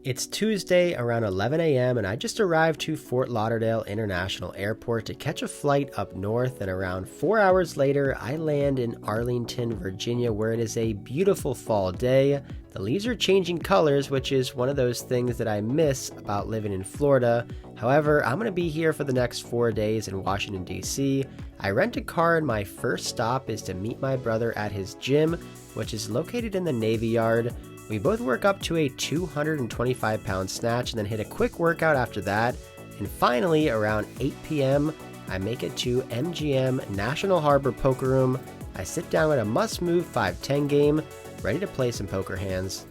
It's Tuesday around 11 a.m. and I just arrived to Fort Lauderdale International Airport to catch a flight up north, and around 4 hours later I land in Arlington, Virginia, where it is a beautiful fall day. The leaves are changing colors, which is one of those things that I miss about living in Florida. However, I'm going to be here for the next 4 days in Washington, D.C. I rent a car and my first stop is to meet my brother at his gym, which is located in the Navy Yard. We both work up to a 225-pound snatch and then hit a quick workout after that. And finally, around 8 p.m., I make it to MGM National Harbor Poker Room. I sit down at a must-move 5-10 game, ready to play some poker hands.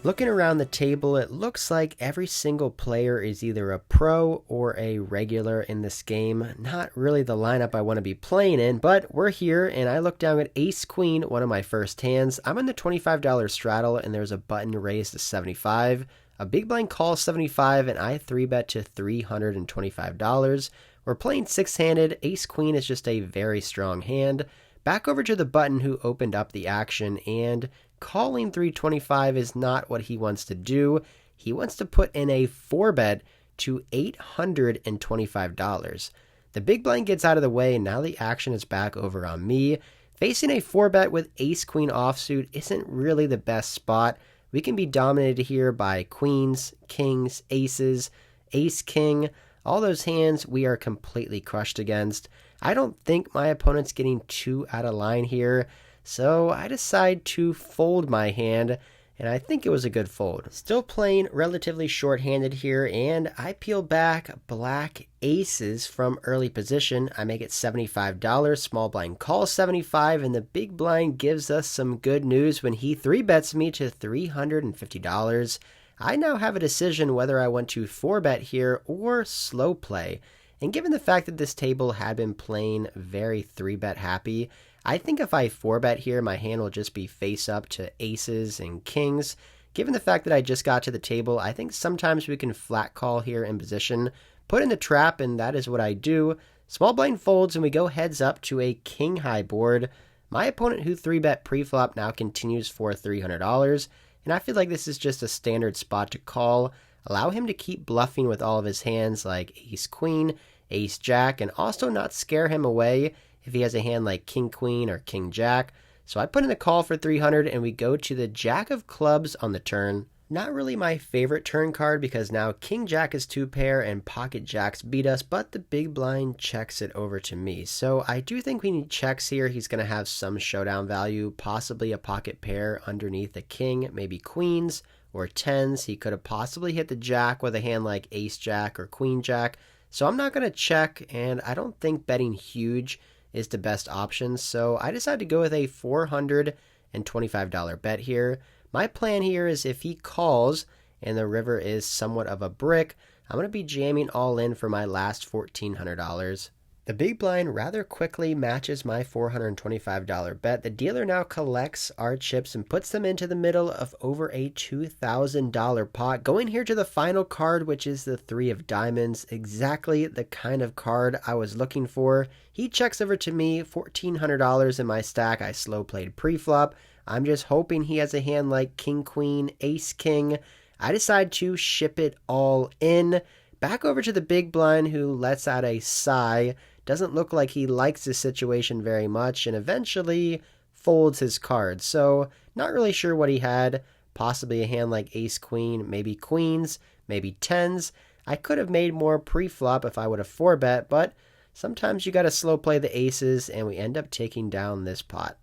Looking around the table, it looks like every single player is either a pro or a regular in this game. Not really the lineup I want to be playing in, but we're here, and I look down at Ace Queen, one of my first hands. I'm in the $25 straddle, and there's a button raised to 75. A big blind calls 75, and I 3-bet to $325. We're playing six-handed. Ace Queen is just a very strong hand. Back over to the button who opened up the action, and calling 325 is not what he wants to do. He wants to put in a 4-bet to $825. The big blind gets out of the way, and now the action is back over on me. Facing a 4-bet with ace-queen offsuit isn't really the best spot. We can be dominated here by queens, kings, aces, ace-king. All those hands we are completely crushed against. I don't think my opponent's getting too out of line here, so I decide to fold my hand, and I think it was a good fold. Still playing relatively short-handed here, and I peel back black aces from early position. I make it $75, small blind calls 75, and the big blind gives us some good news when he 3-bets me to $350. I now have a decision whether I want to 4-bet here or slow play. And given the fact that this table had been playing very 3-bet happy, I think if I 4-bet here, my hand will just be face up to aces and kings. Given the fact that I just got to the table, I think sometimes we can flat call here in position, put in the trap, and that is what I do. Small blind folds, and we go heads up to a king high board. My opponent who 3-bet pre-flop now continues for $300, and I feel like this is just a standard spot to call. Allow him to keep bluffing with all of his hands like ace-queen, ace-jack, and also not scare him away if he has a hand like king-queen or king-jack. So I put in the call for 300, and we go to the jack of clubs on the turn. Not really my favorite turn card because now king-jack is 2-pair and pocket jacks beat us, but the big blind checks it over to me. So I do think we need checks here. He's going to have some showdown value, possibly a pocket pair underneath a king, maybe queens or tens. He could have possibly hit the jack with a hand like ace-jack or queen-jack. So I'm not going to check, and I don't think betting huge is the best option. So I decided to go with a $425 bet here. My plan here is if he calls and the river is somewhat of a brick, I'm going to be jamming all in for my last $1,400. The big blind rather quickly matches my $425 bet. The dealer now collects our chips and puts them into the middle of over a $2,000 pot. Going here to the final card, which is the 3 of diamonds, exactly the kind of card I was looking for. He checks over to me, $1,400 in my stack. I slow played pre-flop. I'm just hoping he has a hand like king-queen, ace-king. I decide to ship it all in. Back over to the big blind who lets out a sigh. Doesn't look like he likes this situation very much and eventually folds his cards. So not really sure what he had. Possibly a hand like ace-queen, maybe queens, maybe tens. I could have made more pre-flop if I would have 4-bet, but sometimes you got to slow play the aces and we end up taking down this pot.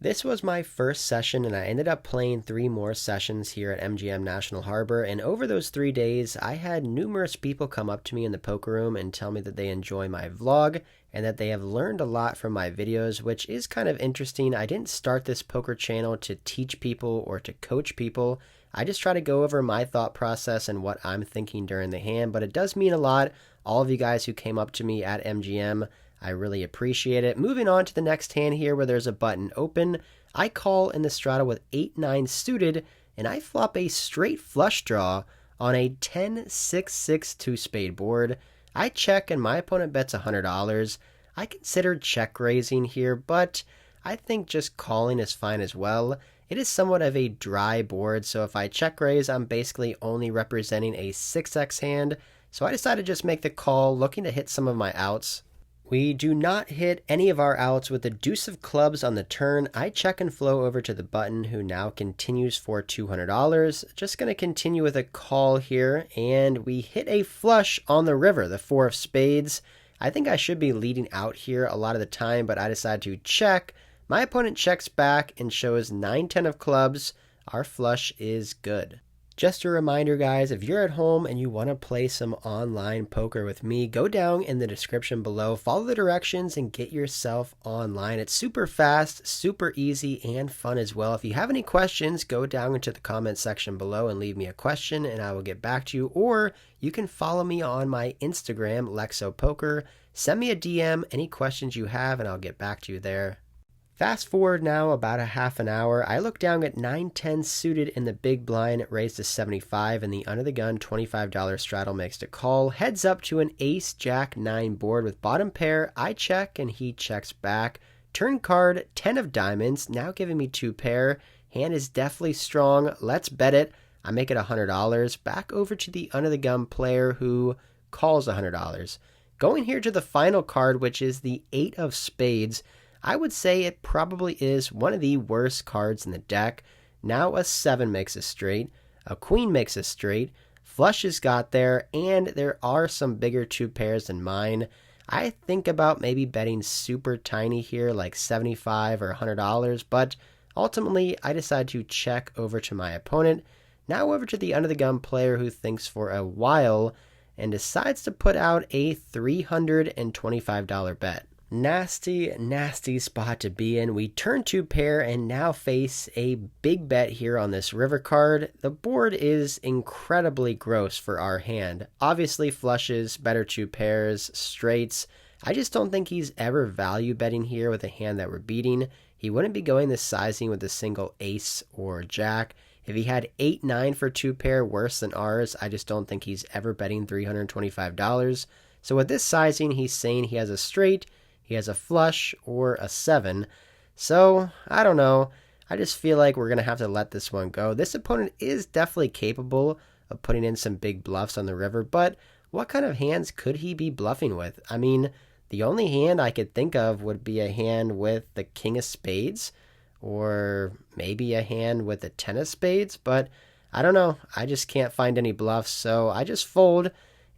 This was my first session, and I ended up playing 3 more sessions here at MGM National Harbor, and over those 3 days, I had numerous people come up to me in the poker room and tell me that they enjoy my vlog, and that they have learned a lot from my videos, which is kind of interesting. I didn't start this poker channel to teach people or to coach people. I just try to go over my thought process and what I'm thinking during the hand, but it does mean a lot. All of you guys who came up to me at MGM, I really appreciate it. Moving on to the next hand here where there's a button open. I call in the strata with 8-9 suited, and I flop a straight flush draw on a 10-6-6 2-spade board. I check and my opponent bets $100. I considered check raising here, but I think just calling is fine as well. It is somewhat of a dry board, so if I check raise, I'm basically only representing a 6x hand, so I decided to just make the call, looking to hit some of my outs. We do not hit any of our outs with the deuce of clubs on the turn. I check and flow over to the button, who now continues for $200. Just going to continue with a call here, and we hit a flush on the river, the 4 of spades. I think I should be leading out here a lot of the time, but I decide to check. My opponent checks back and shows 9-10 of clubs. Our flush is good. Just a reminder, guys, if you're at home and you want to play some online poker with me, go down in the description below, follow the directions, and get yourself online. It's super fast, super easy, and fun as well. If you have any questions, go down into the comment section below and leave me a question, and I will get back to you. Or you can follow me on my Instagram, LexoPoker. Send me a DM, any questions you have, and I'll get back to you there. Fast forward now about a half an hour. I look down at 9-10 suited in the big blind, raised to 75, and the under the gun $25 straddle makes the call. Heads up to an ace jack 9 board with bottom pair. I check and he checks back. Turn card 10 of diamonds, now giving me 2 pair. Hand is definitely strong. Let's bet it. I make it $100. Back over to the under the gun player, who calls $100. Going here to the final card, which is the 8 of spades. I would say it probably is one of the worst cards in the deck. Now a 7 makes a straight, a queen makes a straight, flushes got there, and there are some bigger 2 pairs than mine. I think about maybe betting super tiny here, like $75 or $100, but ultimately I decide to check over to my opponent. Now over to the under the gun player, who thinks for a while and decides to put out a $325 bet. Nasty, nasty spot to be in. We turn 2 pair and now face a big bet here on this river card. The board is incredibly gross for our hand. Obviously flushes, better 2 pairs, straights. I just don't think he's ever value betting here with a hand that we're beating. He wouldn't be going this sizing with a single ace or jack. If he had 8-9 for 2 pair worse than ours, I just don't think he's ever betting $325. So with this sizing, he's saying he has a straight, he has a flush, or a 7. So, I don't know. I just feel like we're going to have to let this one go. This opponent is definitely capable of putting in some big bluffs on the river, but what kind of hands could he be bluffing with? I mean, the only hand I could think of would be a hand with the king of spades, or maybe a hand with the 10 of spades, but I don't know. I just can't find any bluffs, so I just fold,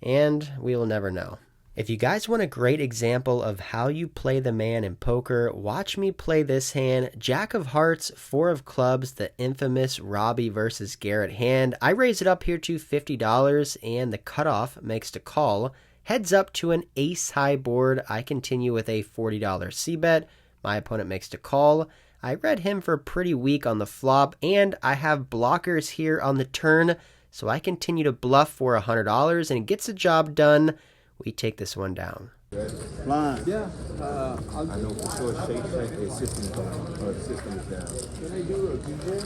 and we will never know. If you guys want a great example of how you play the man in poker, watch me play this hand, Jack of Hearts, 4 of clubs, the infamous Robbie versus Garrett hand. I raise it up here to $50, and the cutoff makes the call. Heads up to an ace high board. I continue with a $40 c-bet. My opponent makes the call. I read him for pretty weak on the flop, and I have blockers here on the turn, so I continue to bluff for $100, and it gets the job done. We take this one down. Blind. Yeah, I know for sure shake the system is down. Or the system is down. Can I do a ginger?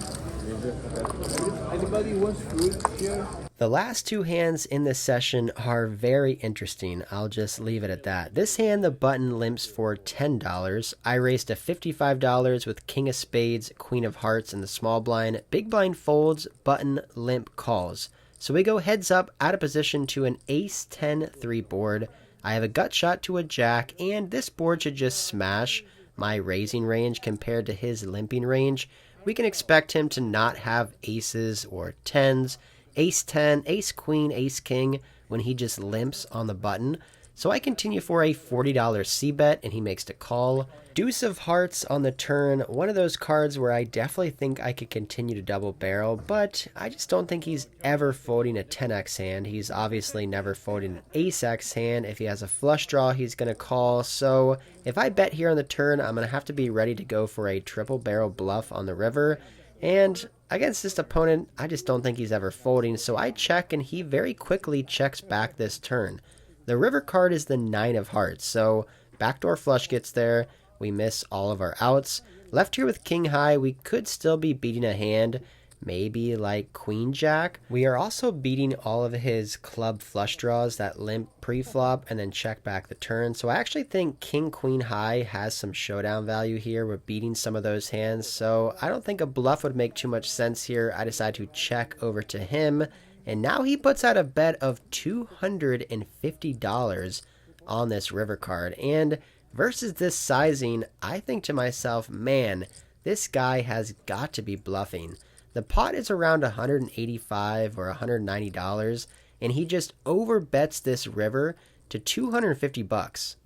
Anybody wants fruit here? The last 2 hands in this session are very interesting. I'll just leave it at that. This hand, the button limps for $10. I raised to $55 with king of spades, queen of hearts in the small blind. Big blind folds, button limp calls. So we go heads up out of position to an ace 10-3 board. I have a gut shot to a jack, and this board should just smash my raising range compared to his limping range. We can expect him to not have aces or 10s, ace 10, ace queen, ace king when he just limps on the button. So I continue for a $40 c-bet, and he makes the call. Deuce of hearts on the turn, one of those cards where I definitely think I could continue to double barrel, but I just don't think he's ever folding a 10x hand. He's obviously never folding an ace-x hand. If he has a flush draw, he's going to call. So if I bet here on the turn, I'm going to have to be ready to go for a triple barrel bluff on the river. And against this opponent, I just don't think he's ever folding. So I check, and he very quickly checks back this turn. The river card is the 9 of hearts, so backdoor flush gets there. We miss all of our outs. Left here with king high, we could still be beating a hand. maybe like queen jack. We are also beating all of his club flush draws that limp pre-flop and then check back the turn. So I actually think king queen high has some showdown value here. We're beating some of those hands, so I don't think a bluff would make too much sense here. I decide to check over to him, and now he puts out a bet of $250 on this river card. And versus this sizing, I think to myself, man, this guy has got to be bluffing. The pot is around $185 or $190, and he just overbets this river to $250.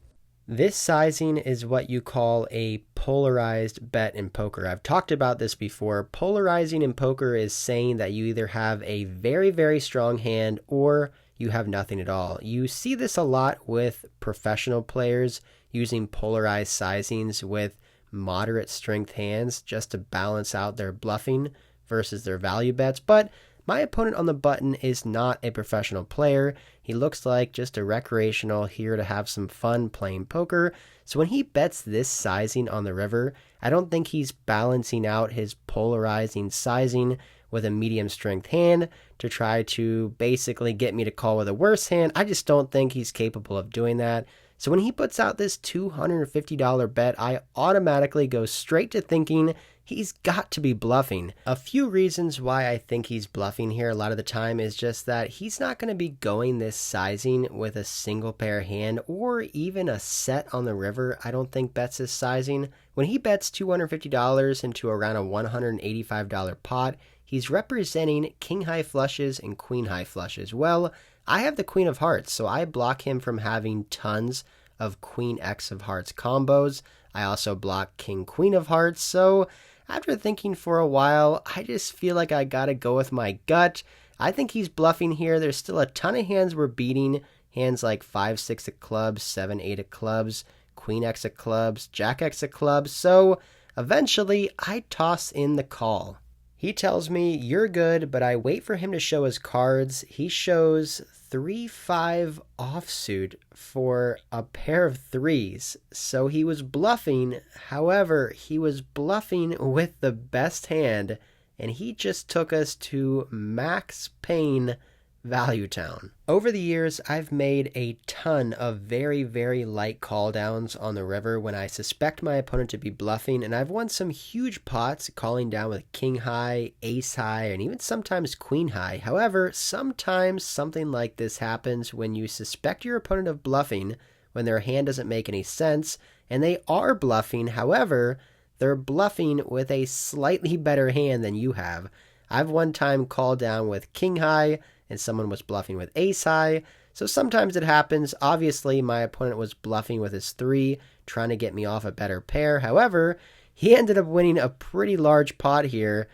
This sizing is what you call a polarized bet in poker. I've talked about this before. Polarizing in poker is saying that you either have a very, very strong hand or you have nothing at all. You see this a lot with professional players using polarized sizings with moderate strength hands just to balance out their bluffing versus their value bets. But my opponent on the button is not a professional player. He looks like just a recreational here to have some fun playing poker. So when he bets this sizing on the river, I don't think he's balancing out his polarizing sizing with a medium strength hand to try to basically get me to call with a worse hand. I just don't think he's capable of doing that. So when he puts out this $250 bet, I automatically go straight to thinking he's got to be bluffing. A few reasons why I think he's bluffing here a lot of the time is just that he's not going to be going this sizing with a single pair hand or even a set on the river. I don't think bets this sizing. When he bets $250 into around a $185 pot, he's representing king high flushes and queen high flushes. Well, I have the queen of hearts, so I block him from having tons of queen x of hearts combos. I also block king queen of hearts, so after thinking for a while, I just feel like I gotta go with my gut. I think he's bluffing here. There's still a ton of hands we're beating. Hands like 5-6 of clubs, 7-8 of clubs, queen x of clubs, jack x of clubs. So eventually, I toss in the call. He tells me, you're good, but I wait for him to show his cards. He shows 3-5 offsuit for a pair of threes. So he was bluffing. However, he was bluffing with the best hand, and he just took us to Max Payne Value Town. Over the years, I've made a ton of very, very light call downs on the river when I suspect my opponent to be bluffing, and I've won some huge pots calling down with king high, ace high, and even sometimes queen high. However, sometimes something like this happens when you suspect your opponent of bluffing when their hand doesn't make any sense, and they are bluffing. However, they're bluffing with a slightly better hand than you have. I've one time called down with king high, and someone was bluffing with ace high. So sometimes it happens. Obviously, my opponent was bluffing with his 3, trying to get me off a better pair. However, he ended up winning a pretty large pot here,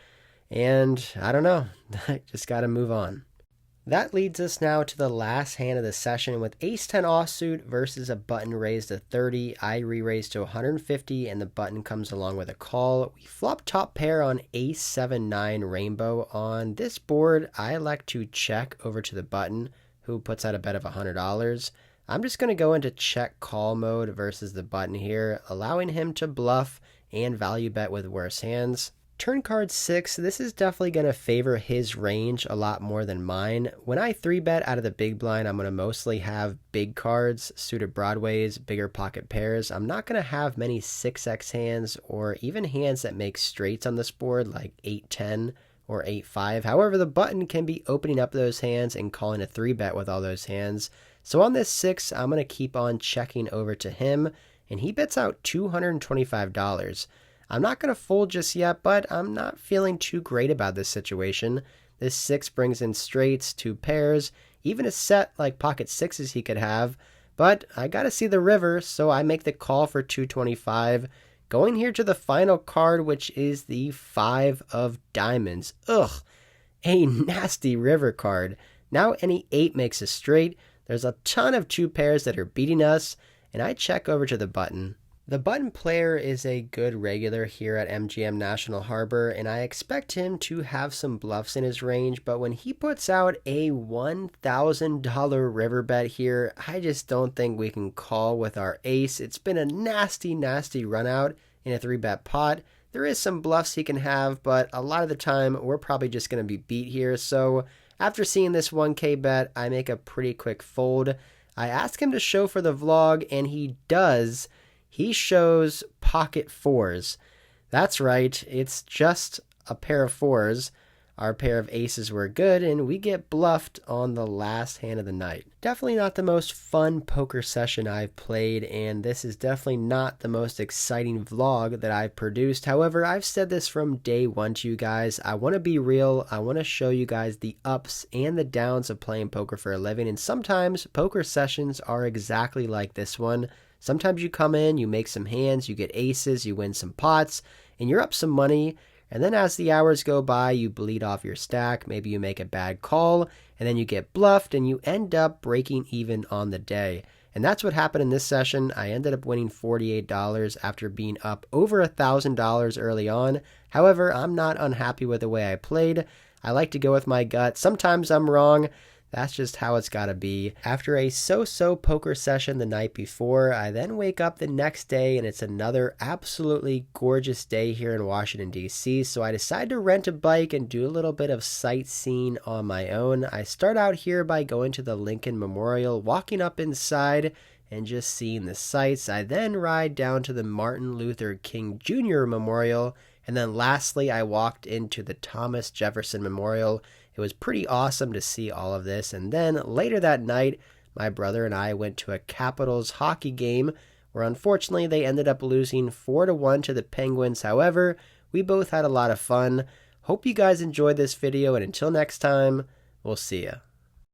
and I don't know. I just got to move on. That leads us now to the last hand of the session with ace-10 offsuit versus a button raised to 30. I re-raise to 150, and the button comes along with a call. We flop top pair on ace-7-9 rainbow. On this board, I elect to check over to the button, who puts out a bet of $100. I'm just going to go into check call mode versus the button here, allowing him to bluff and value bet with worse hands. Turn card 6, this is definitely going to favor his range a lot more than mine. When I 3-bet out of the big blind, I'm going to mostly have big cards, suited broadways, bigger pocket pairs. I'm not going to have many 6x hands or even hands that make straights on this board like 8-10 or 8-5. However, the button can be opening up those hands and calling a 3-bet with all those hands. So on this 6, I'm going to keep on checking over to him, and he bets out $225. I'm not going to fold just yet, but I'm not feeling too great about this situation. This 6 brings in straights, 2 pairs, even a set like pocket 6s he could have, but I got to see the river, so I make the call for $225. Going here to the final card, which is the 5 of diamonds. Ugh, a nasty river card. Now any 8 makes a straight. There's a ton of 2 pairs that are beating us, and I check over to the button. The button player is a good regular here at MGM National Harbor, and I expect him to have some bluffs in his range, but when he puts out a $1,000 river bet here, I just don't think we can call with our ace. It's been a nasty, nasty run out in a 3-bet pot. There is some bluffs he can have, but a lot of the time we're probably just going to be beat here. So after seeing this 1K bet, I make a pretty quick fold. I ask him to show for the vlog, and he does. He shows pocket fours. That's right, it's just a pair of fours. Our pair of aces were good, and we get bluffed on the last hand of the night. Definitely not the most fun poker session I've played, and this is definitely not the most exciting vlog that I've produced. However, I've said this from day one to you guys. I want to be real. I want to show you guys the ups and the downs of playing poker for a living, and sometimes poker sessions are exactly like this one. Sometimes you come in, you make some hands, you get aces, you win some pots, and you're up some money. And then as the hours go by, you bleed off your stack, maybe you make a bad call, and then you get bluffed, and you end up breaking even on the day. And that's what happened in this session. I ended up winning $48 after being up over $1,000 early on. However, I'm not unhappy with the way I played. I like to go with my gut. Sometimes I'm wrong. That's just how it's gotta be. After a so-so poker session the night before, I then wake up the next day and it's another absolutely gorgeous day here in Washington, D.C. So I decide to rent a bike and do a little bit of sightseeing on my own. I start out here by going to the Lincoln Memorial, walking up inside and just seeing the sights. I then ride down to the Martin Luther King Jr. Memorial, and then lastly I walked into the Thomas Jefferson Memorial. It was pretty awesome to see all of this. And then later that night, my brother and I went to a Capitals hockey game where unfortunately they ended up losing 4-1 to the Penguins. However, we both had a lot of fun. Hope you guys enjoyed this video, and until next time, we'll see ya.